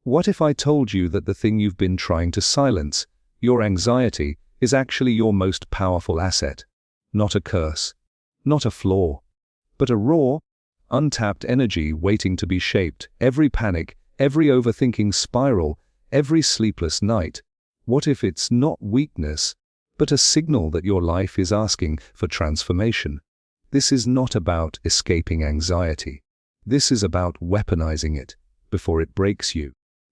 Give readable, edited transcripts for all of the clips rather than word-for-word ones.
What if I told you that the thing you've been trying to silence, your anxiety, is actually your most powerful asset? Not a curse, not a flaw, but a raw, untapped energy waiting to be shaped. Every panic, every overthinking spiral, every sleepless night. What if it's not weakness, but a signal that your life is asking for transformation? This is not about escaping anxiety. This is about weaponizing it before it breaks you.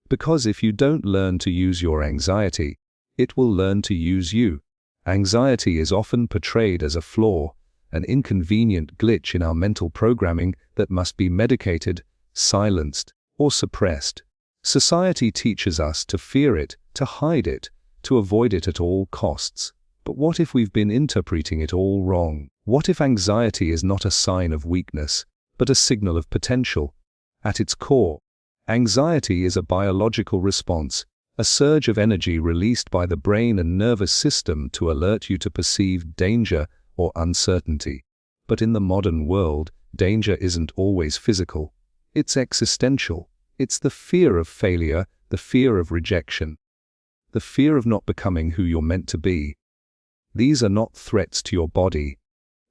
Because if you don't learn to use your anxiety, it will learn to use you. Anxiety is often portrayed as a flaw, an inconvenient glitch in our mental programming that must be medicated, silenced, or suppressed. Society teaches us to fear it, to hide it, to avoid it at all costs. But what if we've been interpreting it all wrong? What if anxiety is not a sign of weakness, but a signal of potential? At its core, anxiety is a biological response, a surge of energy released by the brain and nervous system to alert you to perceived danger or uncertainty. But in the modern world, danger isn't always physical. It's existential. It's the fear of failure, the fear of rejection, the fear of not becoming who you're meant to be. These are not threats to your body.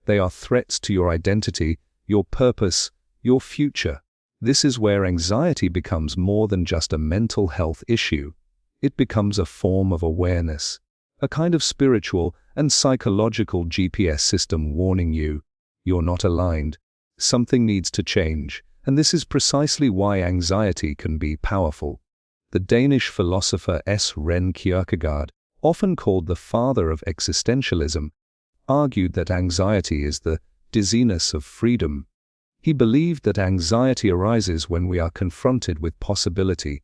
They are threats to your identity, your purpose, your future. This is where anxiety becomes more than just a mental health issue. It becomes a form of awareness, a kind of spiritual and psychological GPS system warning you, you're not aligned. Something needs to change, and this is precisely why anxiety can be powerful. The Danish philosopher Søren Kierkegaard, often called the father of existentialism, argued that anxiety is the dizziness of freedom. He believed that anxiety arises when we are confronted with possibility,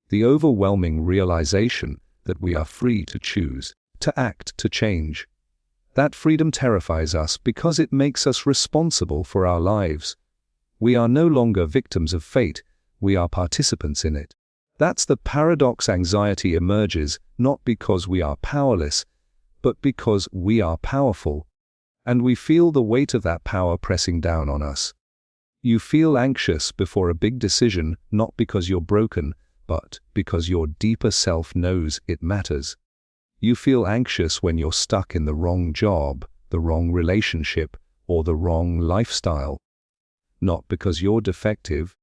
the overwhelming realization that we are free to choose, to act, to change. That freedom terrifies us because it makes us responsible for our lives. We are no longer victims of fate, we are participants in it. That's the paradox. Anxiety emerges not because we are powerless, but because we are powerful, and we feel the weight of that power pressing down on us. You feel anxious before a big decision, not because you're broken, but because your deeper self knows it matters. You feel anxious when you're stuck in the wrong job, the wrong relationship, or the wrong lifestyle. Not because you're defective,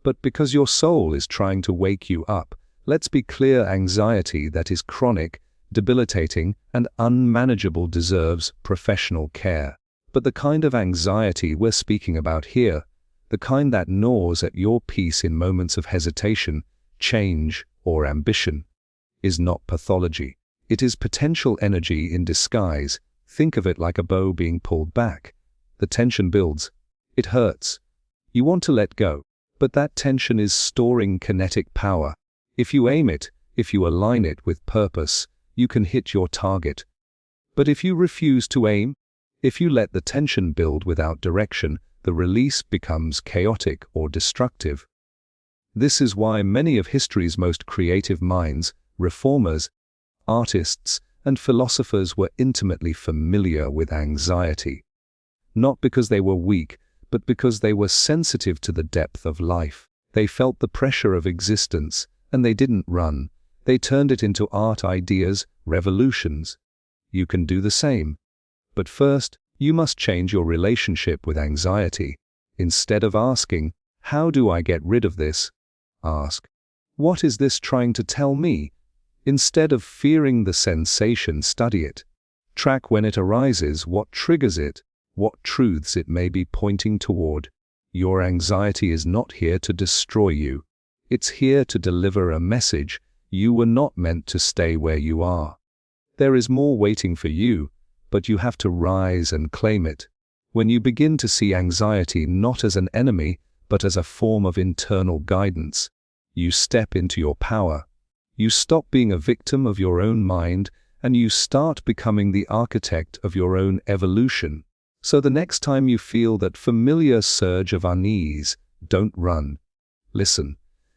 but because your soul is trying to wake you up. Let's be clear, anxiety that is chronic, debilitating, and unmanageable deserves professional care. But the kind of anxiety we're speaking about here, the kind that gnaws at your peace in moments of hesitation, change, or ambition, is not pathology. It is potential energy in disguise. Think of it like a bow being pulled back. The tension builds. It hurts. You want to let go, but that tension is storing kinetic power. If you aim it, if you align it with purpose, you can hit your target. But if you refuse to aim, if you let the tension build without direction, the release becomes chaotic or destructive. This is why many of history's most creative minds, reformers, artists, and philosophers were intimately familiar with anxiety. Not because they were weak, but because they were sensitive to the depth of life. They felt the pressure of existence, and they didn't run. They turned it into art, ideas, revolutions. You can do the same. But first, you must change your relationship with anxiety. Instead of asking, "How do I get rid of this?" ask, "What is this trying to tell me?" Instead of fearing the sensation, study it. Track when it arises, what triggers it, what truths it may be pointing toward. Your anxiety is not here to destroy you. It's here to deliver a message. You were not meant to stay where you are. There is more waiting for you, but you have to rise and claim it. When you begin to see anxiety not as an enemy, but as a form of internal guidance, you step into your power. You stop being a victim of your own mind, and you start becoming the architect of your own evolution. So the next time you feel that familiar surge of unease, don't run. Listen.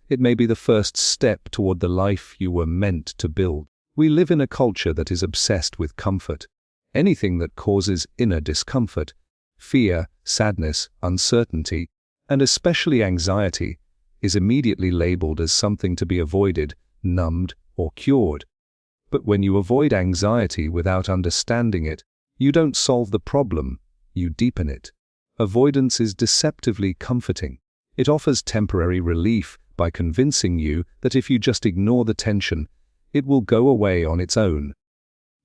It may be the first step toward the life you were meant to build. We live in a culture that is obsessed with comfort. Anything that causes inner discomfort, fear, sadness, uncertainty, and especially anxiety, is immediately labeled as something to be avoided, numbed, or cured. But when you avoid anxiety without understanding it, you don't solve the problem, you deepen it. Avoidance is deceptively comforting. It offers temporary relief by convincing you that if you just ignore the tension, it will go away on its own.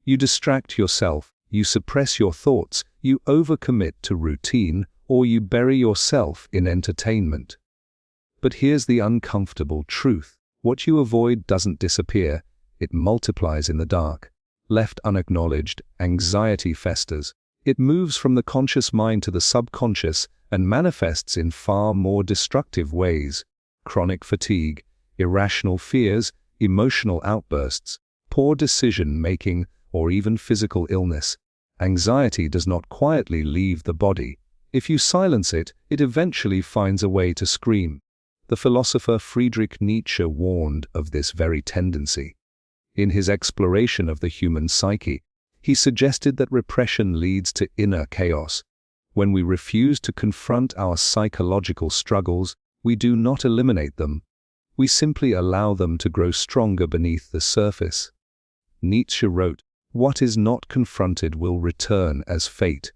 You distract yourself, you suppress your thoughts, you overcommit to routine, or you bury yourself in entertainment. But here's the uncomfortable truth. What you avoid doesn't disappear, it multiplies in the dark. Left unacknowledged, anxiety festers. It moves from the conscious mind to the subconscious and manifests in far more destructive ways. Chronic fatigue, irrational fears, emotional outbursts, poor decision-making, or even physical illness. Anxiety does not quietly leave the body. If you silence it, it eventually finds a way to scream. The philosopher Friedrich Nietzsche warned of this very tendency. In his exploration of the human psyche, he suggested that repression leads to inner chaos. When we refuse to confront our psychological struggles, we do not eliminate them. We simply allow them to grow stronger beneath the surface. Nietzsche wrote, "What is not confronted will return as fate."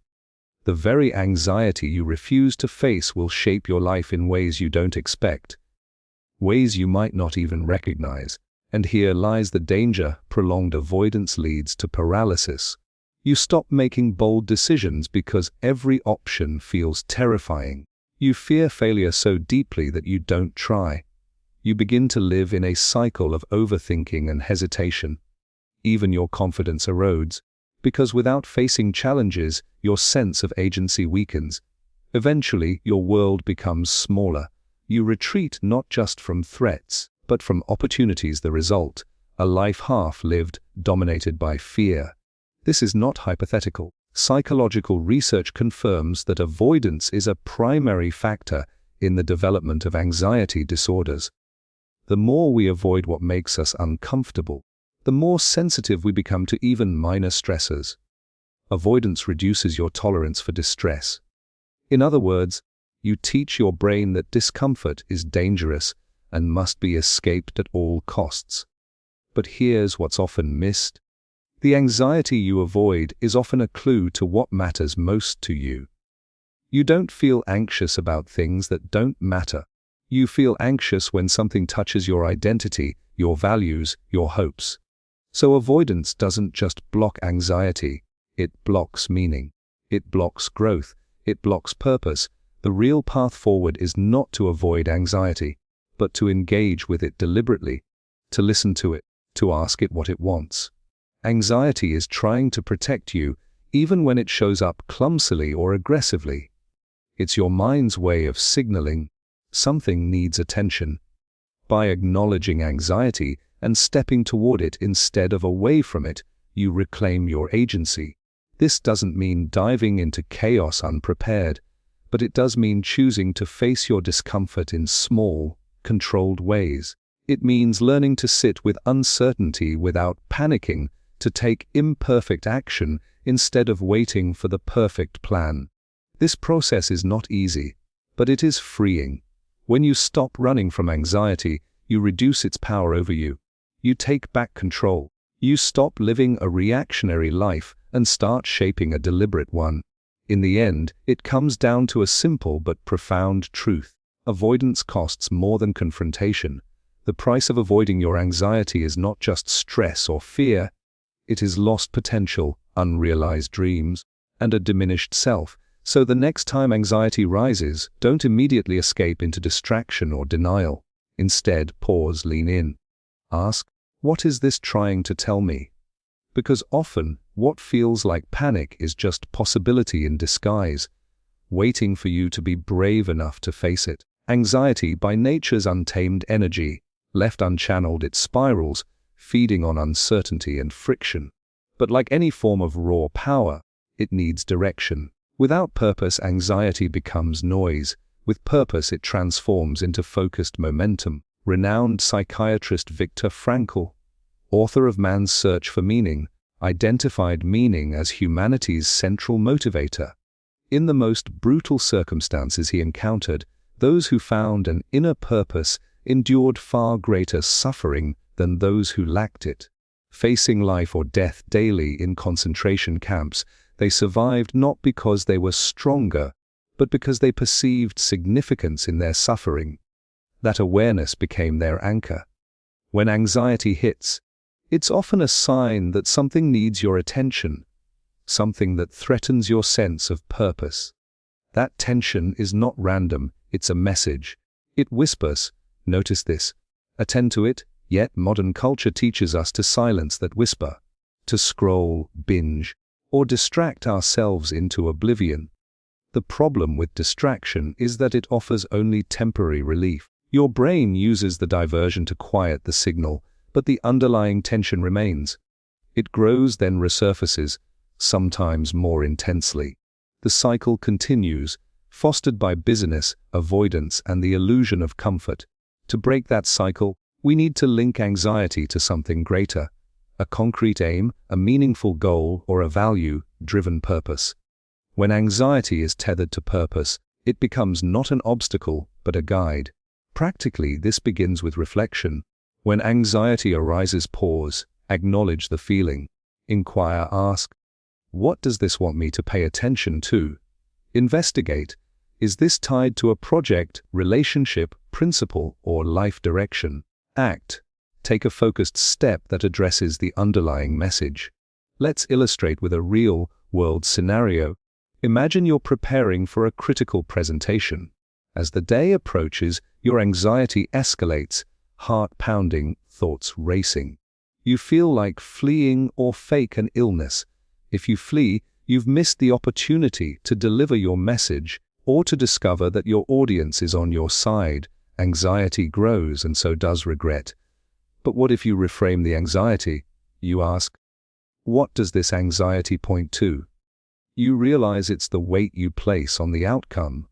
The very anxiety you refuse to face will shape your life in ways you don't expect, ways you might not even recognize. And here lies the danger. Prolonged avoidance leads to paralysis. You stop making bold decisions because every option feels terrifying. You fear failure so deeply that you don't try. You begin to live in a cycle of overthinking and hesitation. Even your confidence erodes, because without facing challenges, your sense of agency weakens. Eventually, your world becomes smaller. You retreat not just from threats, but from opportunities. The result, a life half-lived, dominated by fear. This is not hypothetical. Psychological research confirms that avoidance is a primary factor in the development of anxiety disorders. The more we avoid what makes us uncomfortable, the more sensitive we become to even minor stressors. Avoidance reduces your tolerance for distress. In other words, you teach your brain that discomfort is dangerous and must be escaped at all costs. But here's what's often missed. The anxiety you avoid is often a clue to what matters most to you. You don't feel anxious about things that don't matter. You feel anxious when something touches your identity, your values, your hopes. So avoidance doesn't just block anxiety, it blocks meaning. It blocks growth. It blocks purpose. The real path forward is not to avoid anxiety, but to engage with it deliberately, to listen to it, to ask it what it wants. Anxiety is trying to protect you, even when it shows up clumsily or aggressively. It's your mind's way of signaling something needs attention. By acknowledging anxiety and stepping toward it instead of away from it, you reclaim your agency. This doesn't mean diving into chaos unprepared, but it does mean choosing to face your discomfort in small, controlled ways. It means learning to sit with uncertainty without panicking, to take imperfect action instead of waiting for the perfect plan. This process is not easy, but it is freeing. When you stop running from anxiety, you reduce its power over you. You take back control. You stop living a reactionary life and start shaping a deliberate one. In the end, it comes down to a simple but profound truth. Avoidance costs more than confrontation. The price of avoiding your anxiety is not just stress or fear. It is lost potential, unrealized dreams, and a diminished self. So the next time anxiety rises, don't immediately escape into distraction or denial. Instead, pause, lean in. Ask, what is this trying to tell me? Because often, what feels like panic is just possibility in disguise, waiting for you to be brave enough to face it. Anxiety, by nature's untamed energy, left unchanneled, it spirals, feeding on uncertainty and friction. But like any form of raw power, it needs direction. Without purpose, anxiety becomes noise. With purpose, it transforms into focused momentum. Renowned psychiatrist Viktor Frankl, author of Man's Search for Meaning, identified meaning as humanity's central motivator. In the most brutal circumstances he encountered, Those who found an inner purpose endured far greater suffering than those who lacked it. Facing life or death daily in concentration camps, they survived not because they were stronger, but because they perceived significance in their suffering. That awareness became their anchor. When anxiety hits, it's often a sign that something needs your attention, something that threatens your sense of purpose. That tension is not random, it's a message. It whispers, notice this, attend to it, yet modern culture teaches us to silence that whisper, to scroll, binge, or distract ourselves into oblivion. The problem with distraction is that it offers only temporary relief. Your brain uses the diversion to quiet the signal, but the underlying tension remains. It grows, then resurfaces, sometimes more intensely. The cycle continues, fostered by busyness, avoidance, and the illusion of comfort. To break that cycle, we need to link anxiety to something greater, a concrete aim, a meaningful goal, or a value-driven purpose. When anxiety is tethered to purpose, it becomes not an obstacle, but a guide. Practically, this begins with reflection. When anxiety arises, pause, acknowledge the feeling. Inquire, ask, what does this want me to pay attention to? Investigate, is this tied to a project, relationship, principle, or life direction? Act, take a focused step that addresses the underlying message. Let's illustrate with a real-world scenario. Imagine you're preparing for a critical presentation. As the day approaches, your anxiety escalates, heart pounding, thoughts racing. You feel like fleeing or fake an illness. If you flee, you've missed the opportunity to deliver your message or to discover that your audience is on your side. Anxiety grows, and so does regret. But what if you reframe the anxiety? You ask, what does this anxiety point to? You realize it's the weight you place on the outcome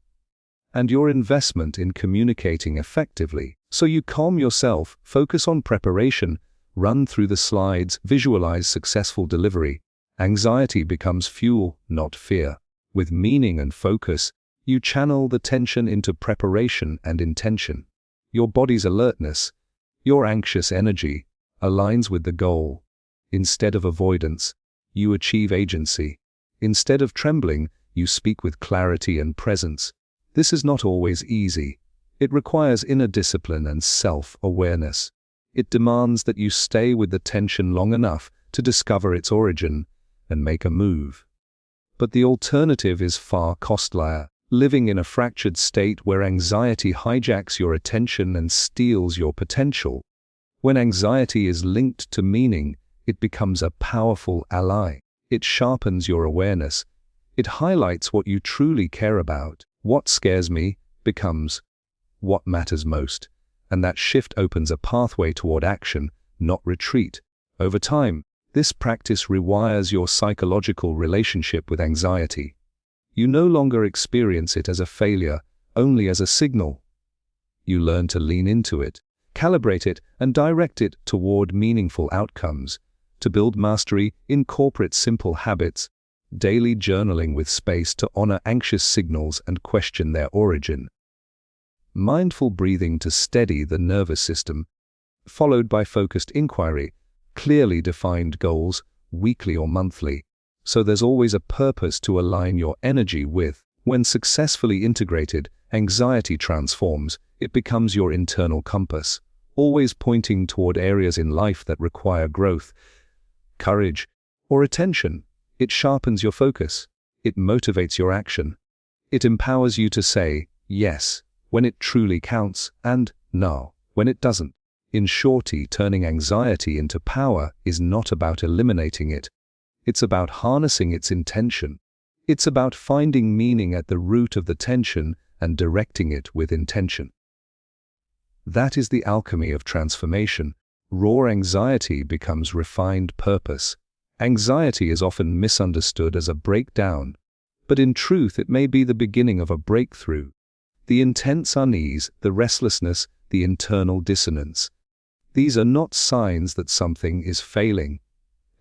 and your investment in communicating effectively. So you calm yourself, focus on preparation, run through the slides, visualize successful delivery. Anxiety becomes fuel, not fear. With meaning and focus, you channel the tension into preparation and intention. Your body's alertness, your anxious energy, aligns with the goal. Instead of avoidance, you achieve agency. Instead of trembling, you speak with clarity and presence. This is not always easy. It requires inner discipline and self-awareness. It demands that you stay with the tension long enough to discover its origin and make a move. But the alternative is far costlier. Living in a fractured state where anxiety hijacks your attention and steals your potential. When anxiety is linked to meaning, it becomes a powerful ally. It sharpens your awareness. It highlights what you truly care about. What scares me becomes what matters most. And that shift opens a pathway toward action, not retreat. Over time, this practice rewires your psychological relationship with anxiety. You no longer experience it as a failure, only as a signal. You learn to lean into it, calibrate it, and direct it toward meaningful outcomes. To build mastery, incorporate simple habits, daily journaling with space to honor anxious signals and question their origin. Mindful breathing to steady the nervous system, followed by focused inquiry, clearly defined goals, weekly or monthly. So there's always a purpose to align your energy with. When successfully integrated, anxiety transforms. It becomes your internal compass, always pointing toward areas in life that require growth, courage, or attention. It sharpens your focus. It motivates your action. It empowers you to say yes when it truly counts and no when it doesn't. In short, turning anxiety into power is not about eliminating it. It's about harnessing its intention. It's about finding meaning at the root of the tension and directing it with intention. That is the alchemy of transformation. Raw anxiety becomes refined purpose. Anxiety is often misunderstood as a breakdown, but in truth it may be the beginning of a breakthrough. The intense unease, the restlessness, the internal dissonance. These are not signs that something is failing.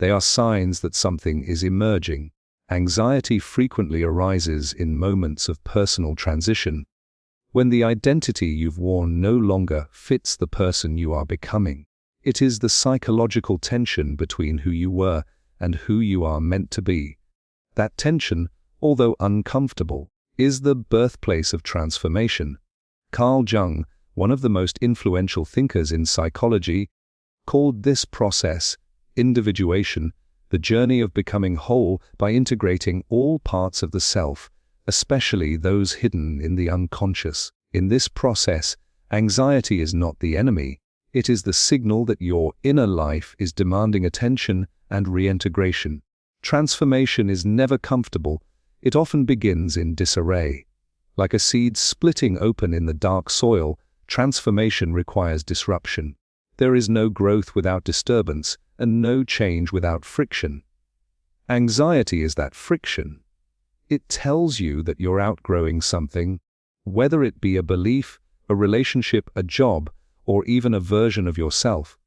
They are signs that something is emerging. Anxiety frequently arises in moments of personal transition. when the identity you've worn no longer fits the person you are becoming. It is the psychological tension between who you were and who you are meant to be. That tension, although uncomfortable, is the birthplace of transformation. Carl Jung, one of the most influential thinkers in psychology, called this process individuation, the journey of becoming whole by integrating all parts of the self, especially those hidden in the unconscious. In this process, anxiety is not the enemy. It is the signal that your inner life is demanding attention and reintegration. Transformation is never comfortable. It often begins in disarray. Like a seed splitting open in the dark soil, transformation requires disruption. There is no growth without disturbance, and no change without friction. Anxiety is that friction. It tells you that you're outgrowing something, whether it be a belief, a relationship, a job, or even a version of yourself.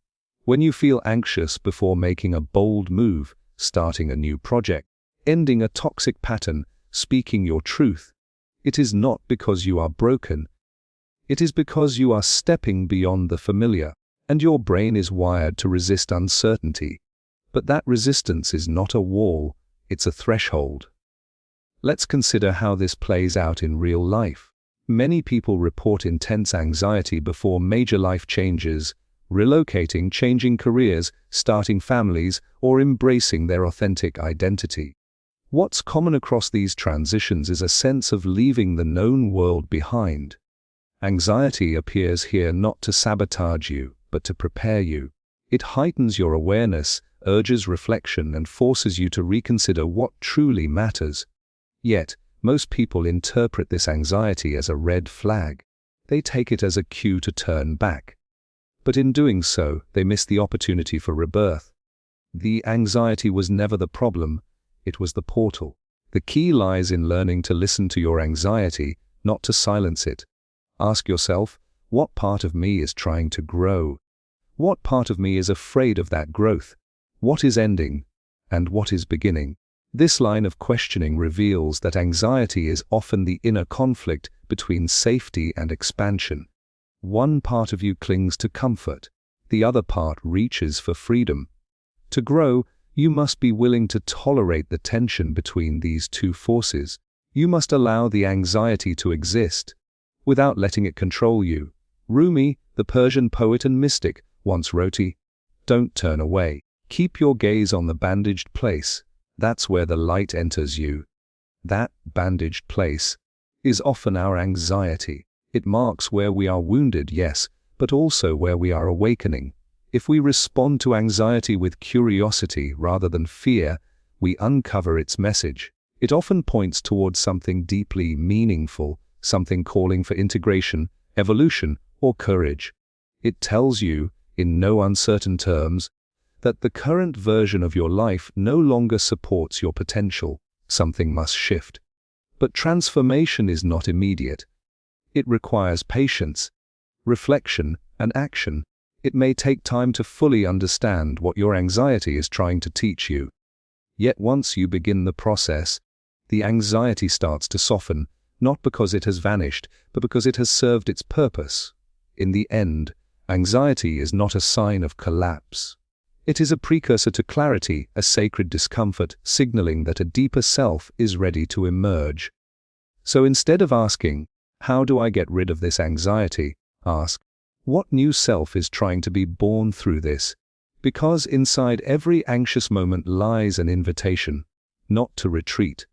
When you feel anxious before making a bold move, starting a new project, ending a toxic pattern, speaking your truth, it is not because you are broken. It is because you are stepping beyond the familiar, and your brain is wired to resist uncertainty. But that resistance is not a wall, it's a threshold. Let's consider how this plays out in real life. Many people report intense anxiety before major life changes, relocating, changing careers, starting families, or embracing their authentic identity. What's common across these transitions is a sense of leaving the known world behind. Anxiety appears here not to sabotage you, but to prepare you. It heightens your awareness, urges reflection, and forces you to reconsider what truly matters. Yet, most people interpret this anxiety as a red flag. They take it as a cue to turn back. But in doing so, they miss the opportunity for rebirth. The anxiety was never the problem, it was the portal. The key lies in learning to listen to your anxiety, not to silence it. Ask yourself, what part of me is trying to grow? What part of me is afraid of that growth? What is ending, and what is beginning? This line of questioning reveals that anxiety is often the inner conflict between safety and expansion. One part of you clings to comfort, the other part reaches for freedom. To grow, you must be willing to tolerate the tension between these two forces. You must allow the anxiety to exist, without letting it control you. Rumi, the Persian poet and mystic, once wrote, "Don't turn away. Keep your gaze on the bandaged place. That's where the light enters you." That bandaged place is often our anxiety. It marks where we are wounded, yes, but also where we are awakening. If we respond to anxiety with curiosity rather than fear, we uncover its message. It often points towards something deeply meaningful, something calling for integration, evolution, or courage. It tells you, in no uncertain terms, that the current version of your life no longer supports your potential. Something must shift. But transformation is not immediate. It requires patience, reflection, and action. It may take time to fully understand what your anxiety is trying to teach you. Yet once you begin the process, the anxiety starts to soften, not because it has vanished, but because it has served its purpose. In the end, anxiety is not a sign of collapse. It is a precursor to clarity, a sacred discomfort, signaling that a deeper self is ready to emerge. So instead of asking, "How do I get rid of this anxiety?" ask, "What new self is trying to be born through this?" Because inside every anxious moment lies an invitation, not to retreat,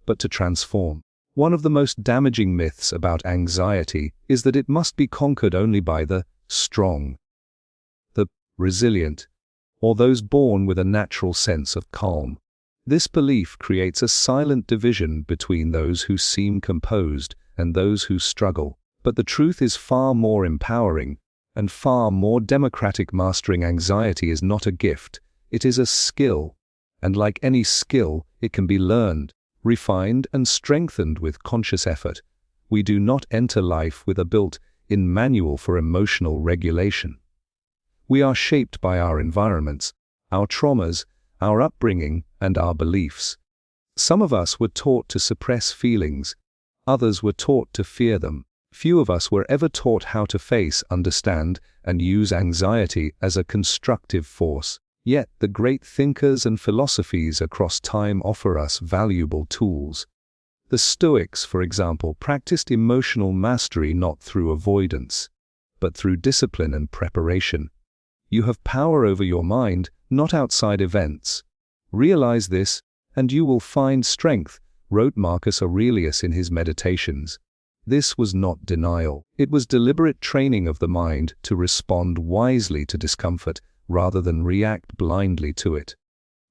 but to transform. One of the most damaging myths about anxiety is that it must be conquered only by the strong, the resilient, or those born with a natural sense of calm. This belief creates a silent division between those who seem composed and those who struggle. But the truth is far more empowering and far more democratic. Mastering anxiety is not a gift, it is a skill. And like any skill, it can be learned, refined, and strengthened with conscious effort. We do not enter life with a built-in manual for emotional regulation. We are shaped by our environments, our traumas, our upbringing, and our beliefs. Some of us were taught to suppress feelings, others were taught to fear them. Few of us were ever taught how to face, understand, and use anxiety as a constructive force. Yet the great thinkers and philosophies across time offer us valuable tools. The Stoics, for example, practiced emotional mastery not through avoidance, but through discipline and preparation. You have power over your mind, not outside events. Realize this, and you will find strength, wrote Marcus Aurelius in his Meditations. This was not denial. It was deliberate training of the mind to respond wisely to discomfort rather than react blindly to it.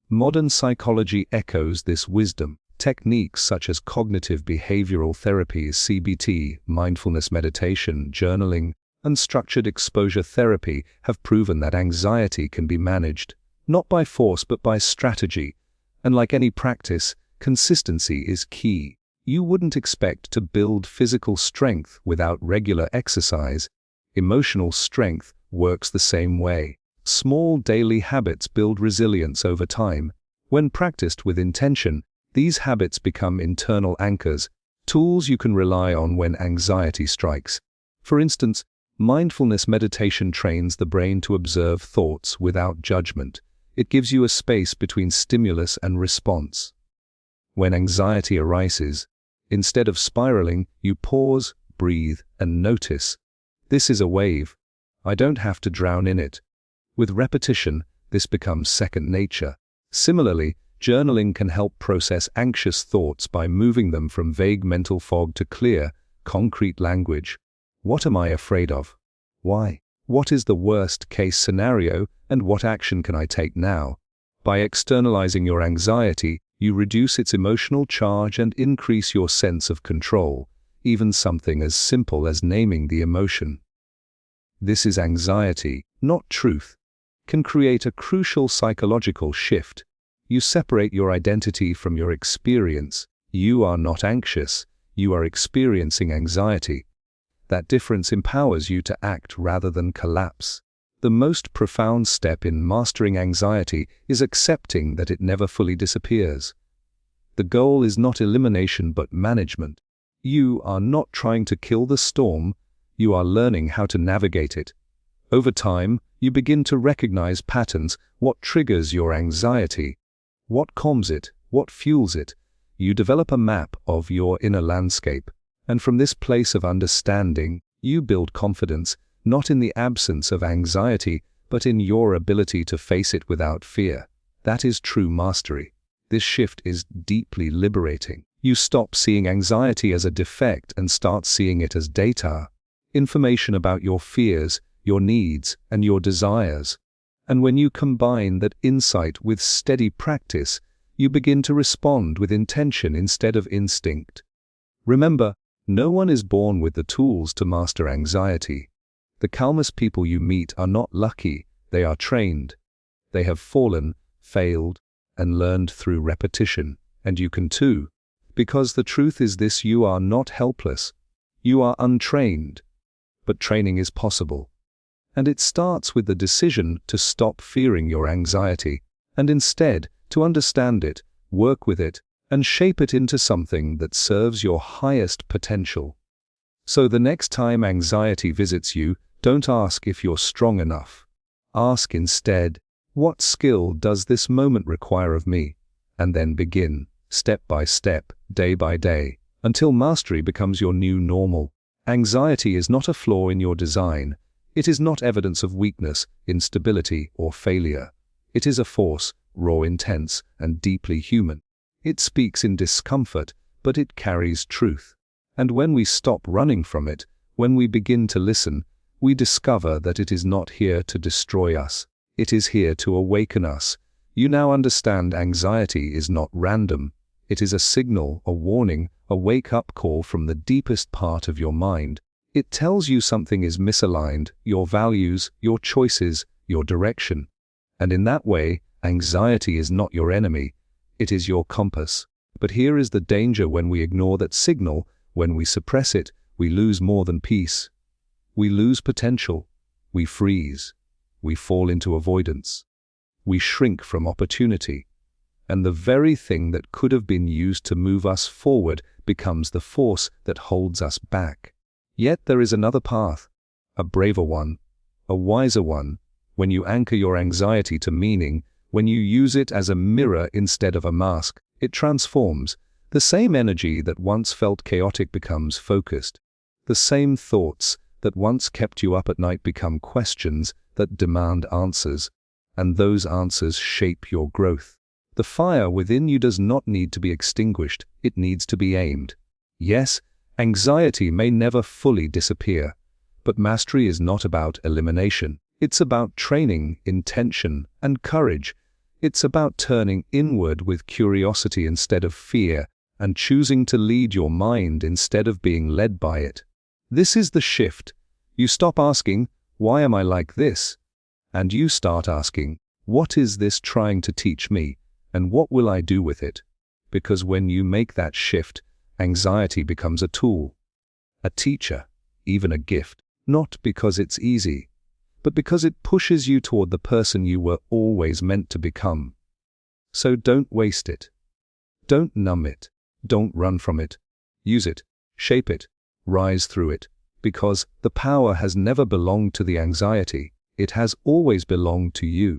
Modern psychology echoes this wisdom. Techniques such as cognitive behavioral therapies, CBT, mindfulness meditation, journaling, and structured exposure therapy have proven that anxiety can be managed, not by force but by strategy. And like any practice, consistency is key. You wouldn't expect to build physical strength without regular exercise. Emotional strength works the same way. Small daily habits build resilience over time. When practiced with intention, these habits become internal anchors, tools you can rely on when anxiety strikes. For instance, mindfulness meditation trains the brain to observe thoughts without judgment. It gives you a space between stimulus and response. When anxiety arises, instead of spiraling, you pause, breathe, and notice. This is a wave. I don't have to drown in it. With repetition, this becomes second nature. Similarly, journaling can help process anxious thoughts by moving them from vague mental fog to clear, concrete language. What am I afraid of? Why? What is the worst-case scenario, and what action can I take now? By externalizing your anxiety, you reduce its emotional charge and increase your sense of control, even something as simple as naming the emotion. This is anxiety, not truth, can create a crucial psychological shift. You separate your identity from your experience. You are not anxious, you are experiencing anxiety. That difference empowers you to act rather than collapse. The most profound step in mastering anxiety is accepting that it never fully disappears. The goal is not elimination but management. You are not trying to kill the storm, you are learning how to navigate it. Over time, you begin to recognize patterns, what triggers your anxiety, what calms it, what fuels it. You develop a map of your inner landscape, and from this place of understanding, you build confidence, not in the absence of anxiety, but in your ability to face it without fear. That is true mastery. This shift is deeply liberating. You stop seeing anxiety as a defect and start seeing it as data, information about your fears, your needs, and your desires. And when you combine that insight with steady practice, you begin to respond with intention instead of instinct. Remember, no one is born with the tools to master anxiety. The calmest people you meet are not lucky, they are trained. They have fallen, failed, and learned through repetition, and you can too. Because the truth is this: you are not helpless, you are untrained. But training is possible. And it starts with the decision to stop fearing your anxiety, and instead to understand it, work with it, and shape it into something that serves your highest potential. So the next time anxiety visits you, don't ask if you're strong enough. Ask instead, what skill does this moment require of me? And then begin, step by step, day by day, until mastery becomes your new normal. Anxiety is not a flaw in your design. It is not evidence of weakness, instability, or failure. It is a force, raw, intense, and deeply human. It speaks in discomfort, but it carries truth. And when we stop running from it, when we begin to listen, we discover that it is not here to destroy us. It is here to awaken us. You now understand anxiety is not random. It is a signal, a warning, a wake-up call from the deepest part of your mind. It tells you something is misaligned, your values, your choices, your direction. And in that way, anxiety is not your enemy. It is your compass. But here is the danger: when we ignore that signal, when we suppress it, we lose more than peace. We lose potential. We freeze. We fall into avoidance. We shrink from opportunity. And the very thing that could have been used to move us forward becomes the force that holds us back. Yet there is another path, a braver one, a wiser one, when you anchor your anxiety to meaning, when you use it as a mirror instead of a mask, it transforms. The same energy that once felt chaotic becomes focused. The same thoughts that once kept you up at night become questions that demand answers, and those answers shape your growth. The fire within you does not need to be extinguished, it needs to be aimed. Yes, anxiety may never fully disappear, but mastery is not about elimination. It's about training, intention, and courage. It's about turning inward with curiosity instead of fear, and choosing to lead your mind instead of being led by it. This is the shift. You stop asking, "Why am I like this?" And you start asking, "What is this trying to teach me, and what will I do with it?" Because when you make that shift, anxiety becomes a tool, a teacher, even a gift. Not because it's easy, but because it pushes you toward the person you were always meant to become. So don't waste it. Don't numb it. Don't run from it. Use it, shape it, rise through it, because the power has never belonged to the anxiety, it has always belonged to you.